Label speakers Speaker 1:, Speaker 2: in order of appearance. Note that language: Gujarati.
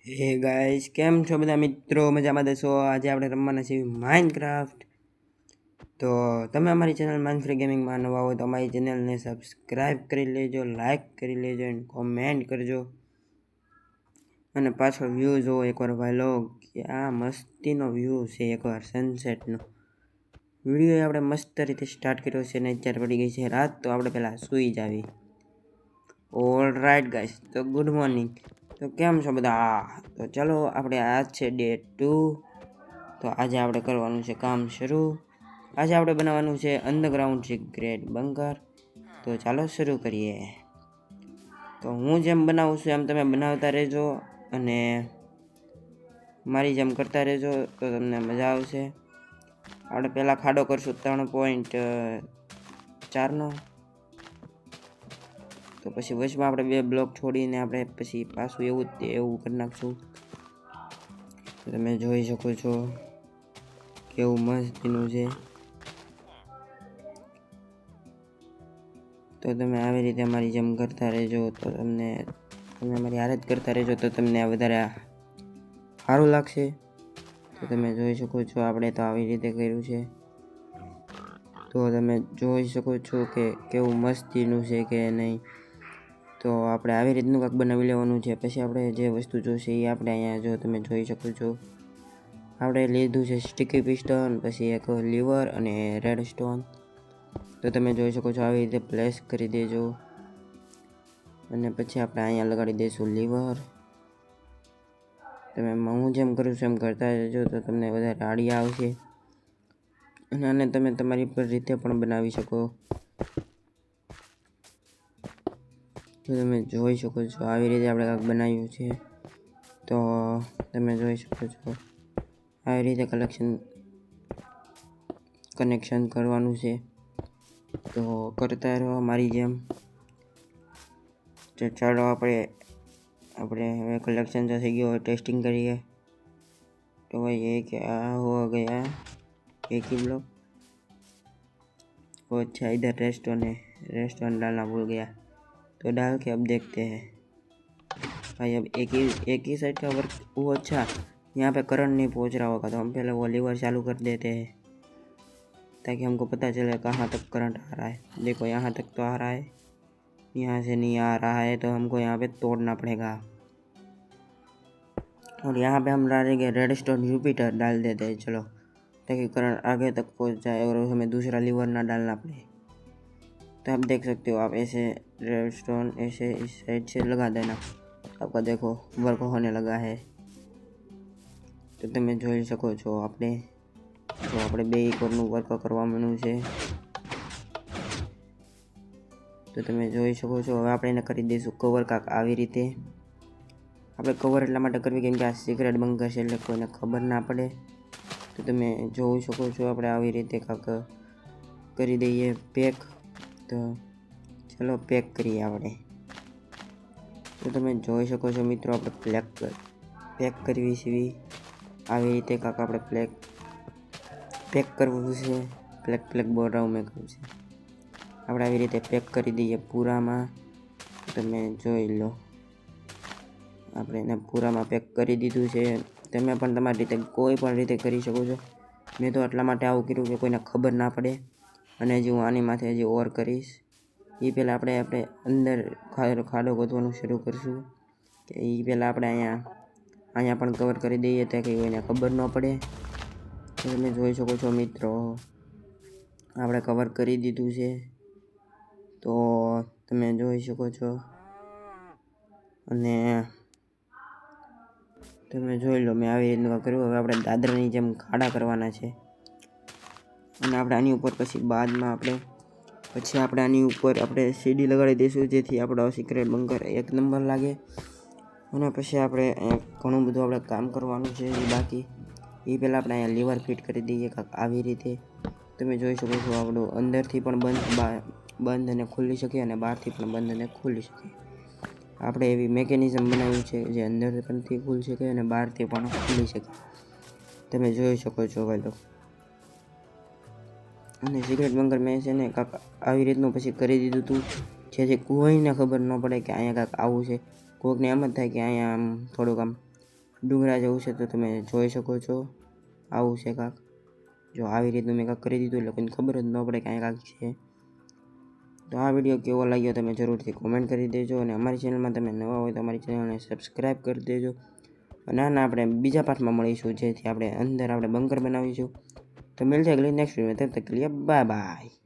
Speaker 1: હે ગાઈસ, કેમ છો બધા મિત્રો? મજામાં દેશો? આજે આપણે રમવાના છીએ માઇનક્રાફ્ટ. તો તમે અમારી ચેનલ માઇનફ્રી ગેમિંગમાં નવા હો તો અમારી ચેનલને સબસ્ક્રાઈબ કરી લેજો, લાઈક કરી લેજો અને કોમેન્ટ કરજો. અને પાછળ વ્યૂ જોવો એકવાર ભાઈ લોગ, કે આ મસ્તીનો વ્યૂ છે એકવાર સનસેટનો. વિડીયો આપણે મસ્ત રીતે સ્ટાર્ટ કર્યો છે અને અત્યારે પડી ગઈ છે રાત, તો આપણે પહેલાં સૂઈ જાવી. ઓલ રાઈટ ગાઈસ, તો ગુડ મોર્નિંગ. તો કેમ છો બધા? તો ચલો આપણે આજ છે ડે 2. તો આજે આપણે કરવાનું છે કામ શરૂ. આજે આપણે બનાવવાનું છે અંડરગ્રાઉન્ડ સિક્રેટ બંકર. તો ચાલો શરૂ કરીએ. તો હું જેમ બનાવું છું એમ તમે બનાવતા રહેજો અને મારી જેમ કરતા રહેજો, તો તમને મજા આવશે. આપણે પહેલાં ખાડો કરશું 3.4નો. તો પછી વચમાં આપણે 2 બ્લોક છોડીને આપણે પછી પાછું એવું કરી નાખશું. તો તમે જોઈ શકો છો કેવું મસ્તીનું છે. તો તમે આવી રીતે અમારી જેમ કરતા રહેજો, તો તમે અમારી હારે જ કરતા રહેજો, તો તમને વધારે સારું લાગશે. તો તમે જોઈ શકો છો આપણે તો આવી રીતે કર્યું છે. તો તમે જોઈ શકો છો કે કેવું મસ્તીનું છે કે નહીં. તો આપણે આવી રીતનું કાંઈક બનાવી લેવાનું છે. પછી આપણે જે વસ્તુ જોઈશે એ આપણે અહીંયા જો તમે જોઈ શકો છો આપણે લીધું છે સ્ટીકી પિસ્ટન, પછી એક લીવર અને રેડસ્ટોન. તો તમે જોઈ શકો છો આવી રીતે પ્લેસ કરી દેજો. અને પછી આપણે અહીંયા લગાડી દઈશું લીવર. તમે હું જેમ કરું છું એમ કરતા રહેજો, તો તમને વધારે આઈડિયા આવશે. અને આને તમે તમારી પર રીતે પણ બનાવી શકો. તો તમે જોઈ શકો છો આવી રીતે આપણે કાંઈક બનાવ્યું છે. તો તમે જોઈ શકો છો આવી રીતે કનેક્શન કરવાનું છે. તો કરતા રહો મારી જેમ. તો ચાલો આપણે હવે કલેક્શન જો થઈ ગયો, ટેસ્ટિંગ કરીએ. तो भाई ये क्या हो गया, एक ही ब्लॉक। वो अच्छा इधर रेस्टोरेंट डालना भूल गया, तो डाल के अब देखते हैं भाई। अब एक ही साइड का वर्क वो अच्छा, यहाँ पे करंट नहीं पहुँच रहा होगा, तो हम पहले वो लीवर चालू कर देते हैं ताकि हमको पता चले कहाँ तक करंट आ रहा है। देखो यहाँ तक तो आ रहा है, यहाँ से नहीं आ रहा है, तो हमको यहाँ पे तोड़ना पड़ेगा। और यहाँ पे हम डालेंगे रेडस्टोन जुपिटर डाल देते हैं, चलो, ताकि करंट आगे तक पहुँच जाए और हमें दूसरा लीवर ना डालना पड़े। तो आप देख सकते हो, आप ऐसे रेडस्टोन ऐसे इस साइड से लगा देना, आपका देखो वर्क होने लगा है। तो તમે જોઈ શકો છો આપણે બે કોરનું વર્ક કરવાનું છે। તો તમે જોઈ શકો છો હવે આપણે એને કરી દઈશું કવર કાંક આવી રીતે। આપણે કવર એટલા માટે કરવી કેમ કે આ સિક્રેટ બંકર છે એટલે કોઈને ખબર ના પડે। તો તમે જોઈ શકો છો આપણે આવી રીતે કાંક કરી દઈએ પેક। તો ચલો પેક કરીએ આપણે। તો તમે જોઈ શકો છો મિત્રો આપણે પેક કરવી છે આવી રીતે કાંક આપણે પેક કરવું છે। પ્લેક બોર્ડમાં મેં કર્યું છે, આપણે આવી રીતે પેક કરી દઈએ પૂરામાં। તમે જોઈ લો આપણે એને પૂરામાં પેક કરી દીધું છે। તમે પણ તમારી રીતે કોઈ પણ રીતે કરી શકો છો। મેં તો એટલા માટે આવું કર્યું કે કોઈને ખબર ના પડે। અને હજી હું આની માથે હજી ઓર કરીશ। એ પહેલાં આપણે અંદર ખાડો ગોતવાનું શરૂ કરીશું કે એ પહેલાં આપણે અહીંયા પણ કવર કરી દઈએ તાકી કોઈને ખબર ન પડે। તમે જોઈ શકો છો મિત્રો આપણે કવર કરી દીધું છે। તો તમે જોઈ શકો છો અને તમે જોઈ લો મેં આવી રીતનું કર્યું। હવે આપણે દાદરાની જેમ ખાડા કરવાના છે અને આપણે આની ઉપર પછી બાદમાં આપણે આની ઉપર આપણે સીડી લગાડી દઈશું જેથી આપણો સિક્રેટ બંકર એક નંબર લાગે। અને પછી આપણે ઘણું બધું આપણે કામ કરવાનું છે બાકી। એ પહેલાં આપણે અહીંયા લીવર ફિટ કરી દઈએ કાંક આવી રીતે। તમે જોઈ શકો છો આપણું અંદરથી પણ બંધ અને ખુલી શકે અને બહારથી પણ બંધ અને ખુલી શકે। આપણે એવી મેકેનિઝમ બનાવ્યું છે જે અંદર પણથી ખુલી શકે અને બહારથી પણ ખુલી શકે। તમે જોઈ શકો છો ભાઈ। અને સિક્રેટ બંકર મેં છે ને કાંક આવી રીતનું પછી કરી દીધું હતું જેથી કોઈને ખબર ન પડે કે અહીંયા કાંક આવું છે। કોઈકને એમ જ થાય કે અહીંયા આમ થોડુંક આમ ડુંગરા જેવું છે તો તમે જોઈ શકો છો આવું છે કાંક જો આવી રીતનું મેં કાંક કરી દીધું એટલે કોઈને ખબર જ ન પડે કે અહીંયા કાંક છે તો આ વિડીયો કેવો લાગ્યો તમે જરૂરથી કોમેન્ટ કરી દેજો અને અમારી ચેનલમાં તમે નવા હોય તો અમારી ચેનલને સબસ્ક્રાઈબ કરી દેજો અને આના આપણે બીજા પાર્ટમાં મળીશું જેથી આપણે અંદર આપણે બંકર બનાવીશું તો મળશે અગલી નેક્સ્ટ વિડીયોમાં તબ તક કે લીએ બાય બાય